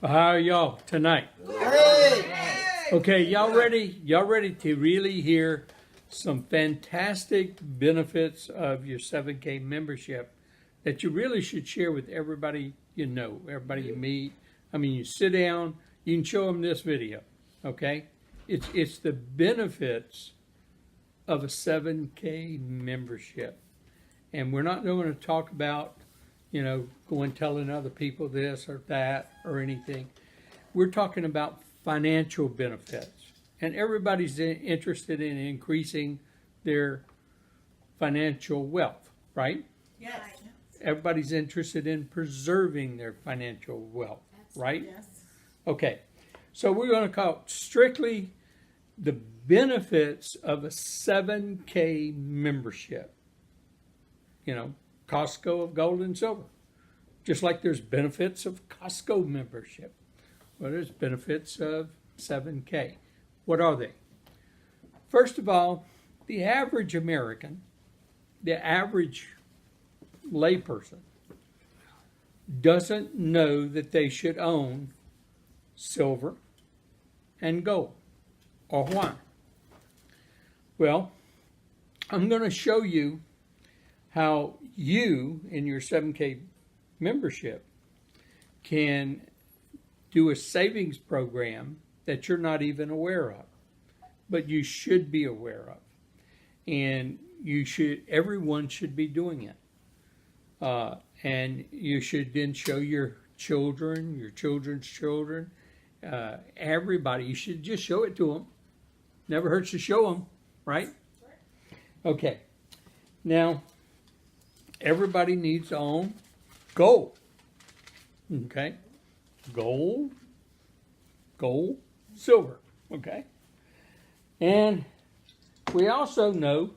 How are y'all tonight? Okay, y'all ready? Y'all ready to really hear some fantastic benefits of your 7K membership that you really should share with everybody you know, everybody you meet. I mean, you sit down, you can show them this video, okay? It's the benefits of a 7K membership. And we're not going to talk about, you know, going telling other people this or that or anything. We're talking about financial benefits. And everybody's interested in increasing their financial wealth, right? Yes. Everybody's interested in preserving their financial wealth, right? Yes. Okay, so we're going to talk strictly the benefits of a 7K membership. You know, Costco of gold and silver. Just like there's benefits of Costco membership. Well, there's benefits of 7K. What are they? First of all, the average American, the average layperson, doesn't know that they should own silver and gold. Or why? Well, I'm going to show you how you, in your 7K membership, can do a savings program that you're not even aware of, but you should be aware of. And everyone should be doing it. And you should then show your children, your children's children, everybody. You should just show it to them. Never hurts to show them, right? Okay. Now, everybody needs to own gold. Okay? Gold, silver. Okay? And we also know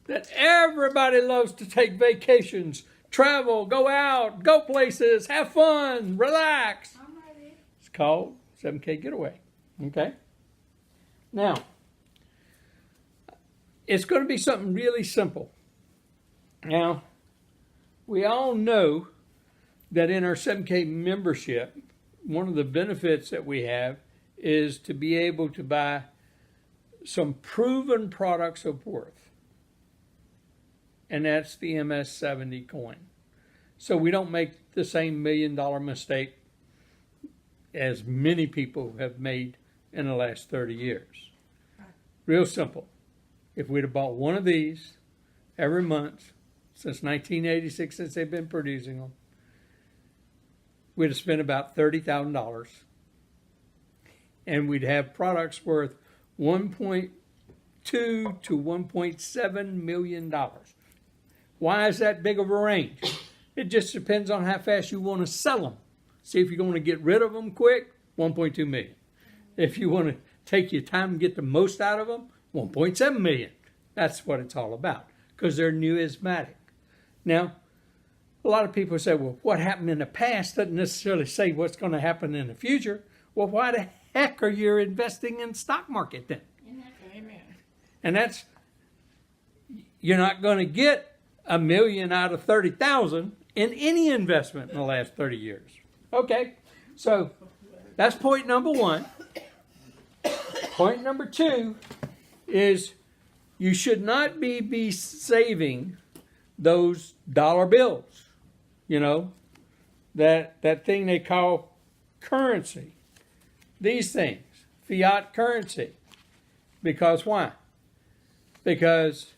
that everybody loves to take vacations, travel, go out, go places, have fun, relax. It's called 7K Getaway. Okay? Now, it's going to be something really simple. Now, we all know that in our 7K membership, one of the benefits that we have is to be able to buy some proven products of worth. And that's the MS70 coin. So we don't make the same $1 million mistake as many people have made in the last 30 years. Real simple. If we'd have bought one of these every month since 1986, since they've been producing them, we'd have spent about $30,000, and we'd have products worth $1.2 to $1.7 million. Why is that big of a range? It just depends on how fast you want to sell them. See, if you're going to get rid of them quick, 1.2 million. If you want to take your time and get the most out of them, 1.7 million. That's what it's all about, because they're numismatic. Now, a lot of people say, well, what happened in the past doesn't necessarily say what's going to happen in the future. Well, why the heck are you investing in the stock market then? Amen. And that's, you're not going to get $1 million out of 30,000 in any investment in the last 30 years. Okay, so that's point number one. Point number two is you should not be saving those dollar bills. You know, that thing they call currency. These things, fiat currency. Because why? Because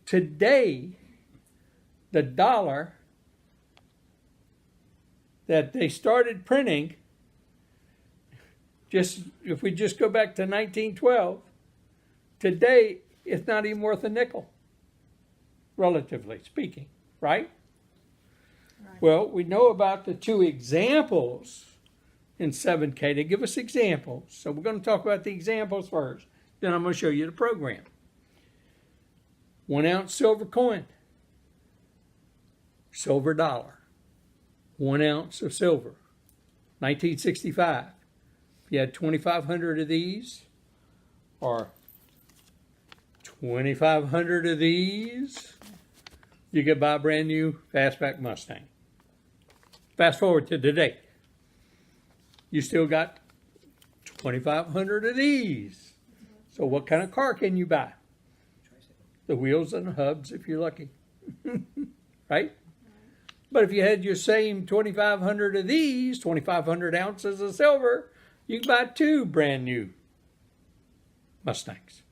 today, the dollar that they started printing, if we just go back to 1912, today it's not even worth a nickel, relatively speaking, right? Well, we know about the two examples in 7K. They give us examples. So we're going to talk about the examples first. Then I'm going to show you the program. 1 ounce silver coin. Silver dollar. 1 ounce of silver. 1965. If you had 2,500 of these, or 2,500 of these, you could buy a brand new fastback Mustang. Fast forward to today. You still got 2,500 of these. So what kind of car can you buy? The wheels and the hubs if you're lucky. Right? But if you had your same 2,500 of these, 2,500 ounces of silver, you can buy 2 brand new Mustangs.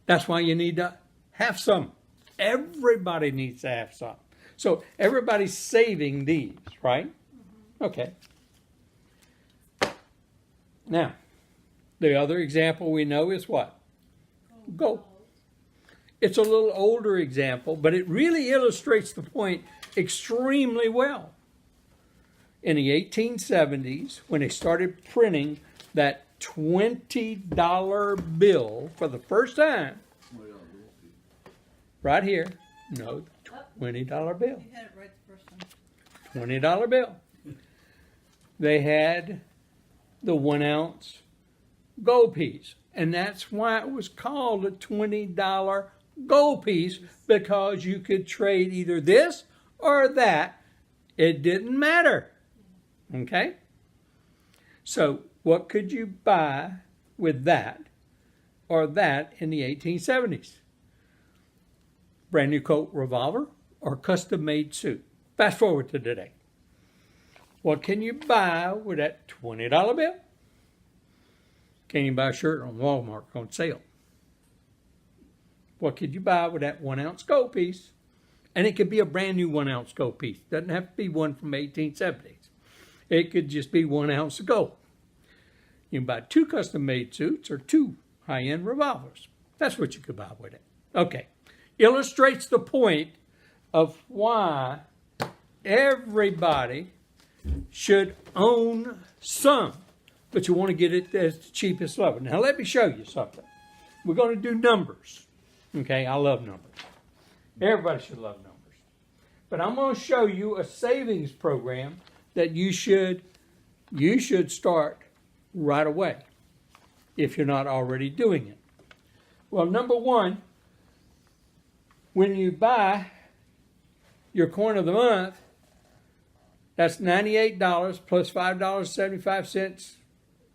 That's why you need to have some. Everybody needs to have some. So everybody's saving these, right? Okay. Now, the other example we know is what? Gold. It's a little older example, but it really illustrates the point extremely well. In the 1870s, when they started printing that $20 bill for the first time, right here, no, $20 bill. You had it right the first time. $20 bill. They had the 1 ounce gold piece. And that's why it was called a $20 gold piece, because you could trade either this or that. It didn't matter. Okay? So what could you buy with that or that in the 1870s? Brand new Colt revolver or custom made suit? Fast forward to today. What can you buy with that $20 bill? Can you buy a shirt on Walmart on sale? What could you buy with that 1 ounce gold piece? And it could be a brand new 1 ounce gold piece. Doesn't have to be one from 1870s. It could just be 1 ounce of gold. You can buy 2 custom made suits or 2 high-end revolvers. That's what you could buy with it. Okay. Illustrates the point of why everybody should own some, but you want to get it at the cheapest level. Now let me show you something. We're going to do numbers. Okay, I love numbers. Everybody should love numbers. But I'm going to show you a savings program that you should start right away if you're not already doing it. Well, number one, when you buy your coin of the month, that's $98 plus $5.75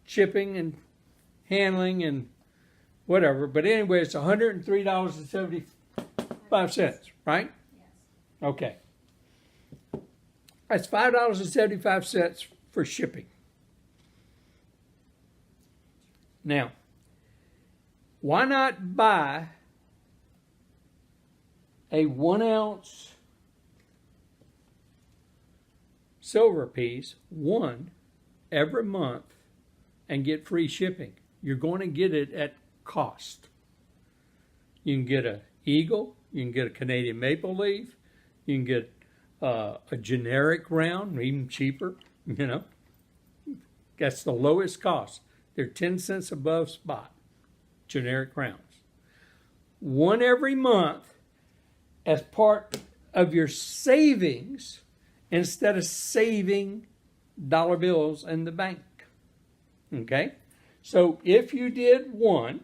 shipping and handling and whatever. But anyway, it's $103.75, right? Yes. Okay. That's $5.75 for shipping. Now, why not buy a 1 ounce silver piece, one, every month, and get free shipping? You're going to get it at cost. You can get an eagle, you can get a Canadian maple leaf, you can get a generic round, even cheaper, you know. That's the lowest cost. They're 10 cents above spot, generic rounds. One every month as part of your savings instead of saving dollar bills in the bank. Okay? So if you did 1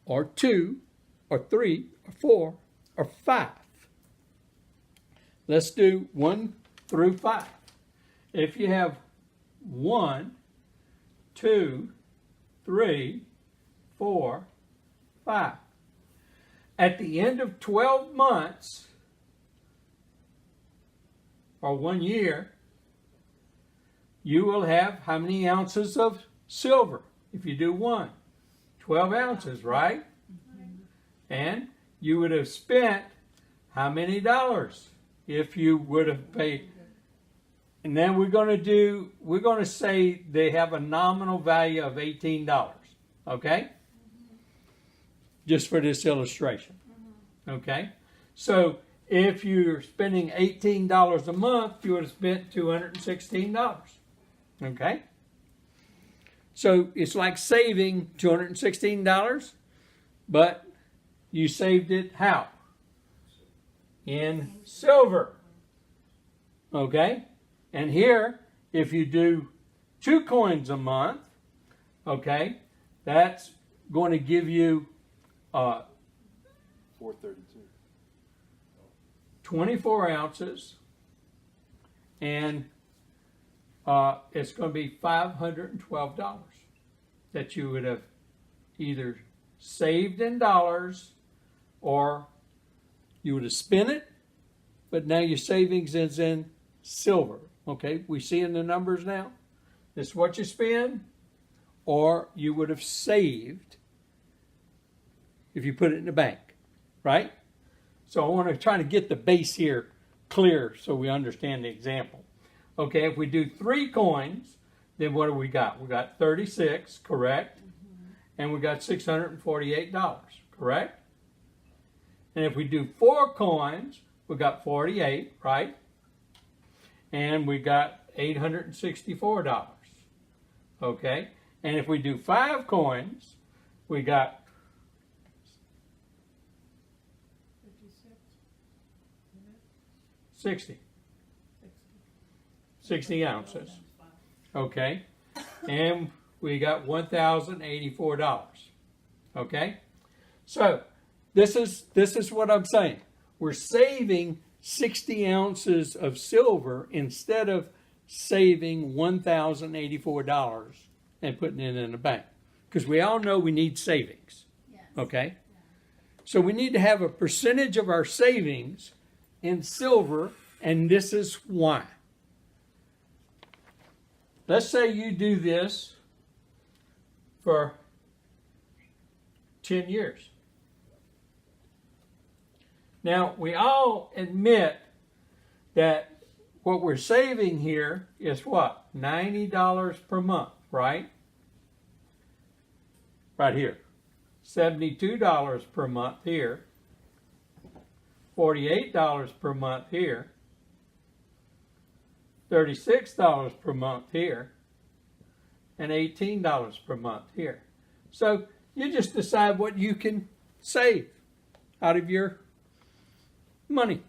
or 2 or 3 or 4 or 5, let's do 1 through 5. If you have 1, 2, 3, 4, 5. At the end of 12 months, or 1 year, you will have how many ounces of silver? If you do 1, 12 ounces, right? And you would have spent how many dollars if you would have paid? And then we're going to say they have a nominal value of $18, okay? Just for this illustration, okay? So if you're spending $18 a month, you would have spent $216, okay? So it's like saving $216, but you saved it how? In silver, okay? And here, if you do 2 coins a month, okay, that's going to give you 432. 24 ounces and it's going to be $512 that you would have either saved in dollars or you would have spent it, but now your savings is in silver. Okay, we see in the numbers now. This is what you spend, or you would have saved if you put it in the bank, right? So I want to try to get the base here clear so we understand the example. Okay, if we do 3 coins, then what do we got? We got 36, correct? And we got $648, correct? And if we do 4 coins, we got 48, right? And we got $864. Okay? And if we do 5 coins, we got 60 ounces. Okay? And we got $1,084. Okay? So this is what I'm saying. We're saving 60 ounces of silver instead of saving $1,084 and putting it in the bank. Because we all know we need savings. Yes. Okay? Yeah. So we need to have a percentage of our savings in silver, and this is why. Let's say you do this for 10 years. Now, we all admit that what we're saving here is what? $90 per month, right? Right here. $72 per month here. $48 per month here. $36 per month here. And $18 per month here. So you just decide what you can save out of your money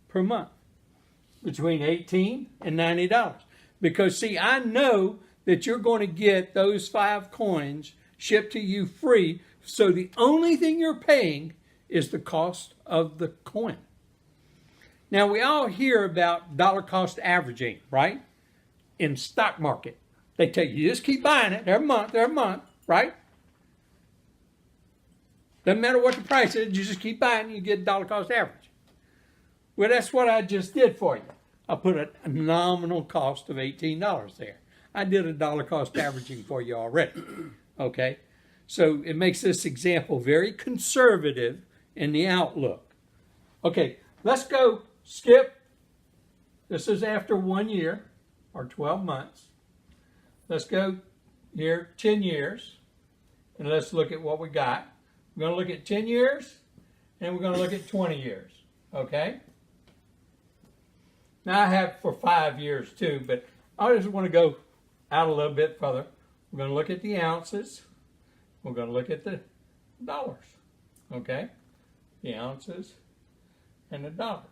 per month between $18 and $90. Because see, I know that you're going to get those 5 coins shipped to you free. So the only thing you're paying is the cost of the coin. Now we all hear about dollar cost averaging, right? In stock market. They tell you just keep buying it every month, right? Doesn't matter what the price is, you just keep buying it, you get dollar cost average. Well, that's what I just did for you. I put a nominal cost of $18 there. I did a dollar cost averaging for you already. Okay? So it makes this example very conservative in the outlook. Okay, let's go skip. This is after 1 year or 12 months. Let's go here 10 years and let's look at what we got. We're going to look at 10 years and we're going to look at 20 years. Okay? Now I have for 5 years too, but I just want to go out a little bit further. We're going to look at the ounces. We're going to look at the dollars. Okay? The ounces and the dollars.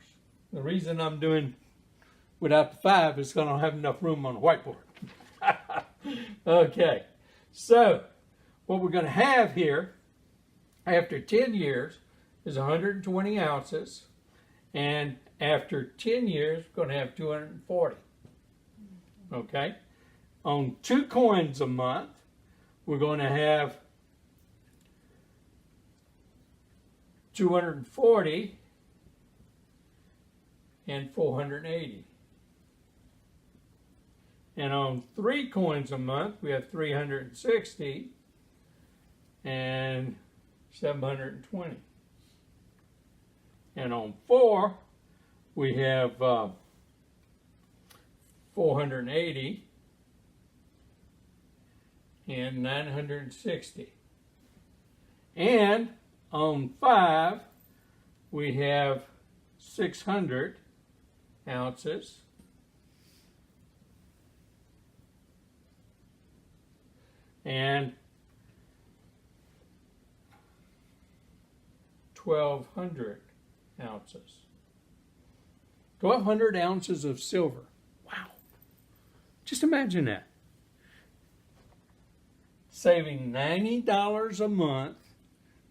The reason I'm doing without the 5 is because I don't have enough room on the whiteboard. Okay. So, what we're going to have here after 10 years is 120 ounces. And after 10 years, we're going to have 240. Okay? On 2 coins a month, we're going to have 240 and 480. And on 3 coins a month, we have 360 and 720. And on 4, we have 480 and 960. And on 5, we have 600 ounces. And 1,200 ounces. 1,200 ounces of silver. Wow. Just imagine that. Saving $90 a month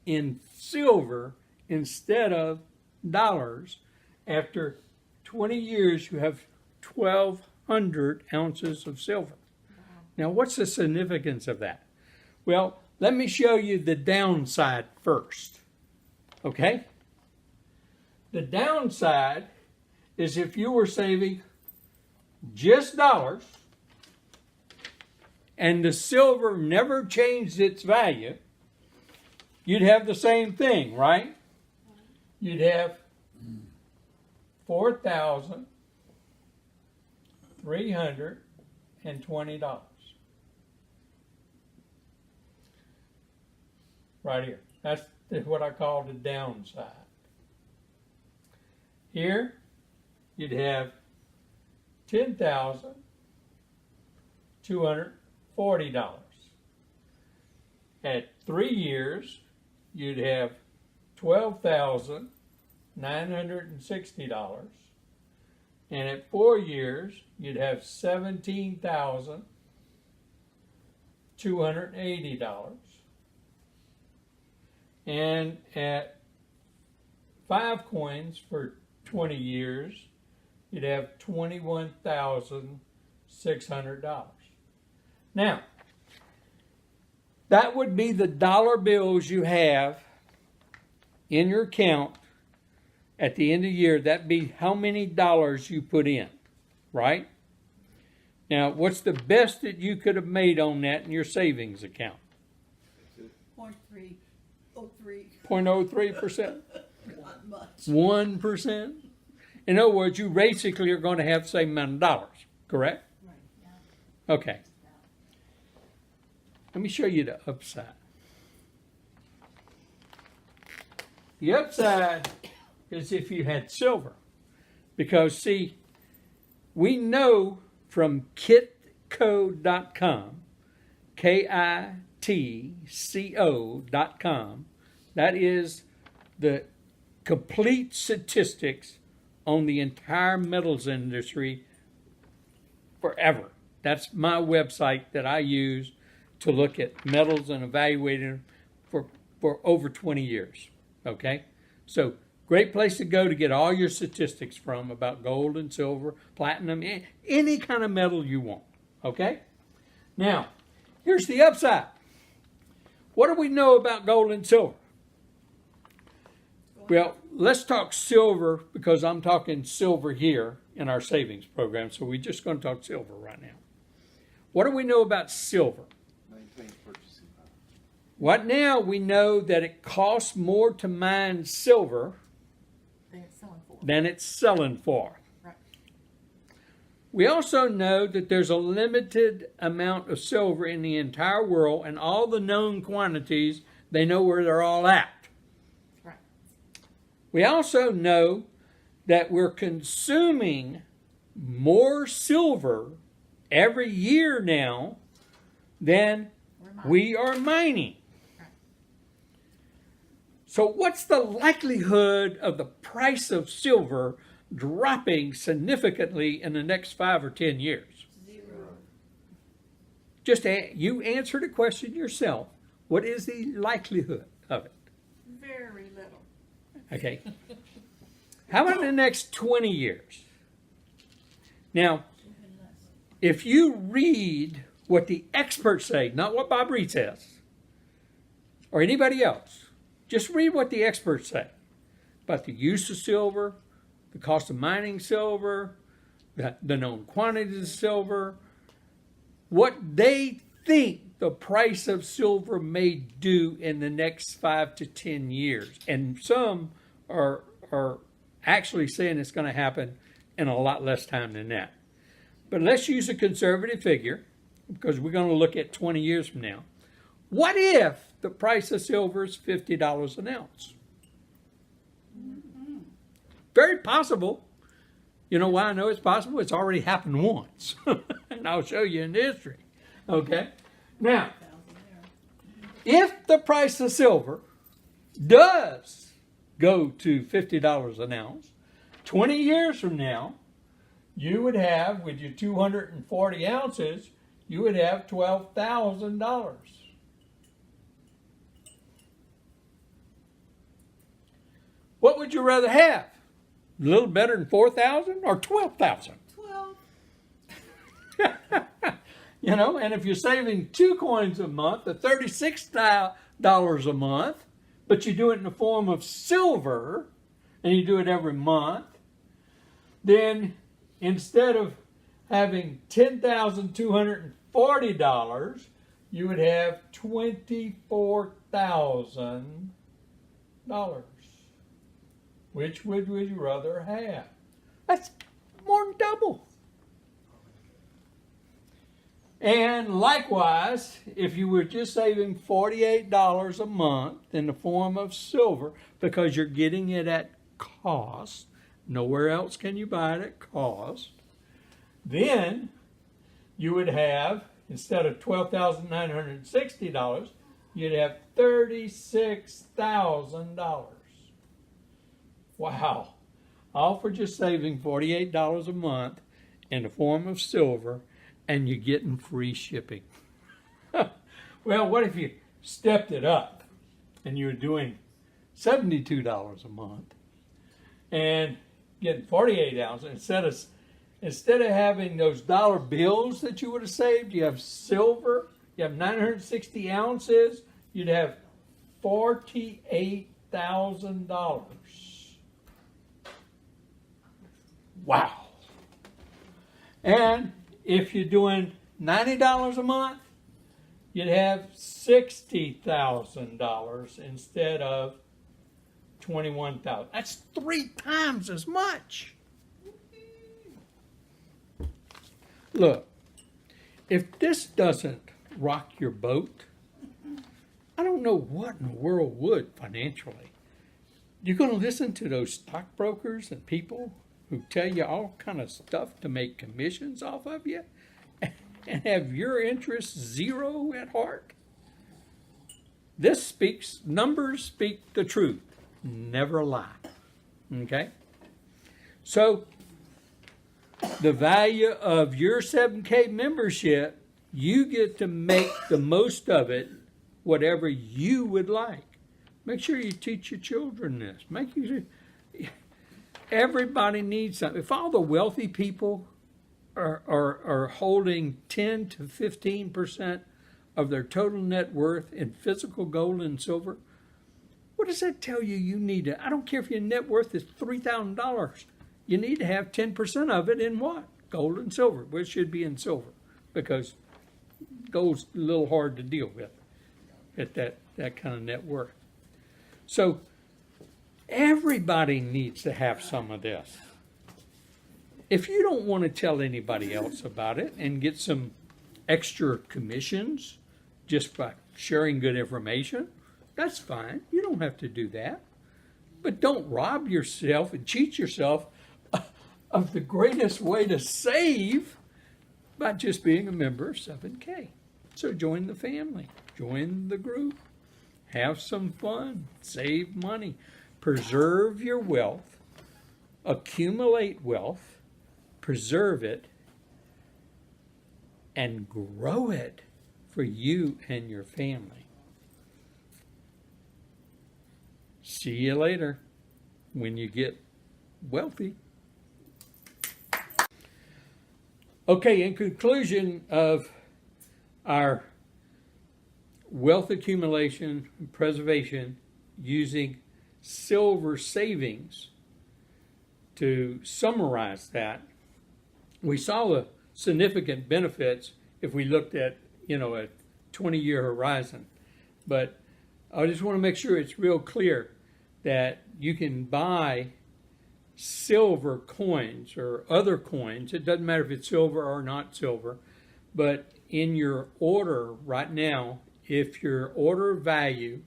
in silver instead of dollars. After 20 years, you have 100 ounces of silver. Now, what's the significance of that? Well, let me show you the downside first. Okay? The downside is if you were saving just dollars and the silver never changed its value, you'd have the same thing, right? You'd have $4,320. Right here. That's what I call the downside. Here, you'd have $10,240. At 3 years, you'd have $12,960. And at 4 years, you'd have $17,280. And at 5 coins for 20 years, you'd have $21,600. Now, that would be the dollar bills you have in your account at the end of the year. That'd be how many dollars you put in, right? Now, what's the best that you could have made on that in your savings account? 0.303. 0.03%? Not much. 1%? In other words, you basically are going to have the same amount of dollars, correct? Right, yeah. Okay. Let me show you the upside. The upside is if you had silver. Because, see, we know from kitco.com, KITCO.com, that is the complete statistics on the entire metals industry forever. That's my website that I use to look at metals and evaluate them for over 20 years. Okay? So, great place to go to get all your statistics from about gold and silver, platinum, any kind of metal you want. Okay? Now, here's the upside. What do we know about gold and silver? Well, let's talk silver because I'm talking silver here in our savings program. So we're just going to talk silver right now. What do we know about silver? Maintain purchasing power. What now? We know that it costs more to mine silver Than it's selling for. than it's selling for. Right. We also know that there's a limited amount of silver in the entire world, and all the known quantities, they know where they're all at. Right. We also know that we're consuming more silver every year now than we are mining. Right. So what's the likelihood of the price of silver dropping significantly in the next 5 or 10 years? 0. Just you answer the question yourself. What is the likelihood of it? Very little. Okay. How about the next 20 years? Now, Even less. if you read what the experts say, not what Bob Reid says, or anybody else, just read what the experts say about the use of silver, the cost of mining silver, the known quantities of silver, what they think the price of silver may do in the next 5 to 10 years. And some are actually saying it's going to happen in a lot less time than that. But let's use a conservative figure, because we're going to look at 20 years from now. What if the price of silver is $50 an ounce? Very possible. You know why I know it's possible? It's already happened once. And I'll show you in the history. Okay? Now, 1,000 there. if the price of silver does go to $50 an ounce, 20 years from now, you would have, with your 240 ounces, you would have $12,000. What would you rather have? A little better than 4,000 or 12,000? 12. You know, and if you're saving 2 coins a month, at $36 a month, but you do it in the form of silver, and you do it every month, then instead of having $10,240, you would have $24,000. Which would you rather have? That's more than double. And likewise, if you were just saving $48 a month in the form of silver, because you're getting it at cost, nowhere else can you buy it at cost, then you would have, instead of $12,960, you'd have $36,000. Wow. All for just saving $48 a month in the form of silver, and you're getting free shipping. Well, what if you stepped it up and you were doing $72 a month and getting 48 ounces instead of having those dollar bills that you would have saved, you have silver, you have 960 ounces, you'd have $48,000. Wow. And if you're doing $90 a month, you'd have $60,000 instead of $21,000. That's 3 times as much. Look, if this doesn't rock your boat, I don't know what in the world would financially. You're going to listen to those stockbrokers and people who tell you all kind of stuff to make commissions off of you and have your interests zero at heart? Numbers speak the truth, never lie. Okay? So, the value of your 7K membership, you get to make the most of it, whatever you would like. Make sure you teach your children this. Everybody needs something. If all the wealthy people are holding 10 to 15% of their total net worth in physical gold and silver, what does that tell you you need to? I don't care if your net worth is $3,000. You need to have 10% of it in what? Gold and silver. Well, it should be in silver because gold's a little hard to deal with at that kind of net worth. So everybody needs to have some of this. If you don't want to tell anybody else about it and get some extra commissions just by sharing good information, that's fine. You don't have to do that. But don't rob yourself and cheat yourself of the greatest way to save by just being a member of 7K. So join the family, join the group, have some fun, save money, preserve your wealth, accumulate wealth, preserve it, and grow it for you and your family. See you later when you get wealthy. Okay, in conclusion of our wealth accumulation and preservation using silver savings, to summarize that, we saw the significant benefits if we looked at, a 20-year horizon. But I just want to make sure it's real clear that you can buy silver coins or other coins. It doesn't matter if it's silver or not silver, but in your order right now, if your order value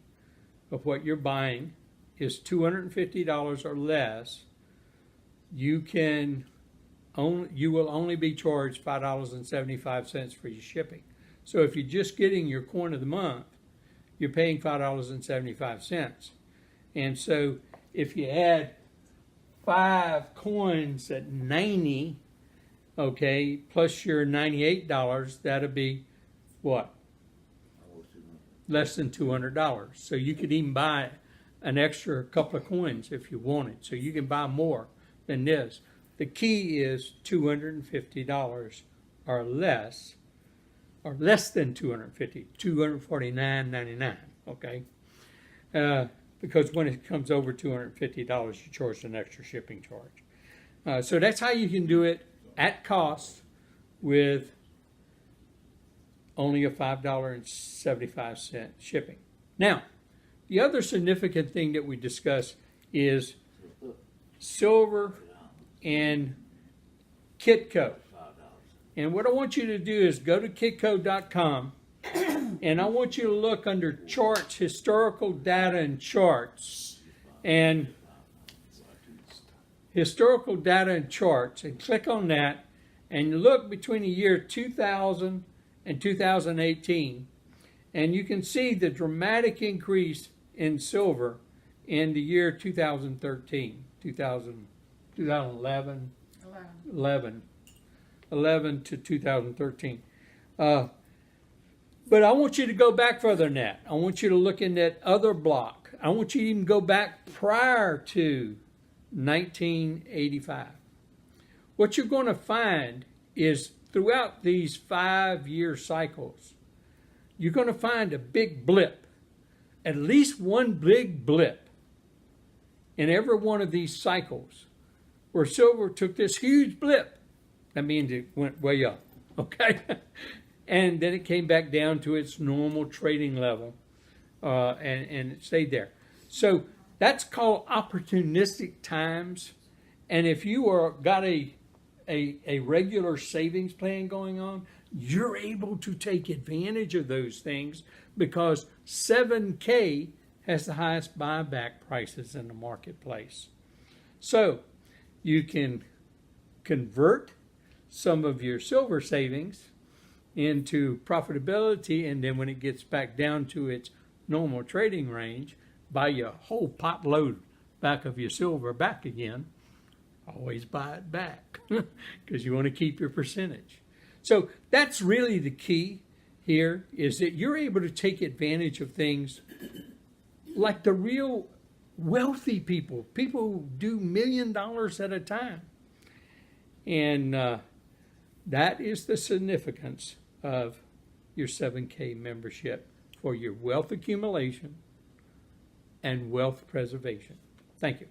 of what you're buying is $250 or less, you will only be charged $5.75 for your shipping. So if you're just getting your coin of the month, you're paying $5.75. And so if you add 5 coins at 90, okay, plus your $98, that'll be what? Less than $200. So you could even buy an extra couple of coins if you wanted. So you can buy more than this. The key is $250 or less than 250, $249.99, okay? Because when it comes over $250, you charge an extra shipping charge. So that's how you can do it at cost with only a $5.75 shipping. Now, the other significant thing that we discuss is silver and Kitco. And what I want you to do is go to kitco.com and I want you to look under charts, historical data and charts, and historical data and charts, and click on that and look between the year 2000 and 2018, and you can see the dramatic increase in silver in the year 2013, 2011, 11 to 2013. But I want you to go back further than that. I want you to look in that other block. I want you to even go back prior to 1985. What you're going to find is throughout these 5-year cycles, you're going to find a big blip, at least one big blip in every one of these cycles where silver took this huge blip. That means it went way up, okay? And then it came back down to its normal trading level, and it stayed there. So that's called opportunistic times. And if you are got a regular savings plan going on, you're able to take advantage of those things because 7K has the highest buyback prices in the marketplace. So you can convert some of your silver savings into profitability, and then when it gets back down to its normal trading range, buy your whole pot load back of your silver back again. Always buy it back because you want to keep your percentage. So that's really the key here, is that you're able to take advantage of things like the real wealthy people who do $1 million at a time. And that is the significance of your 7K membership for your wealth accumulation and wealth preservation. Thank you.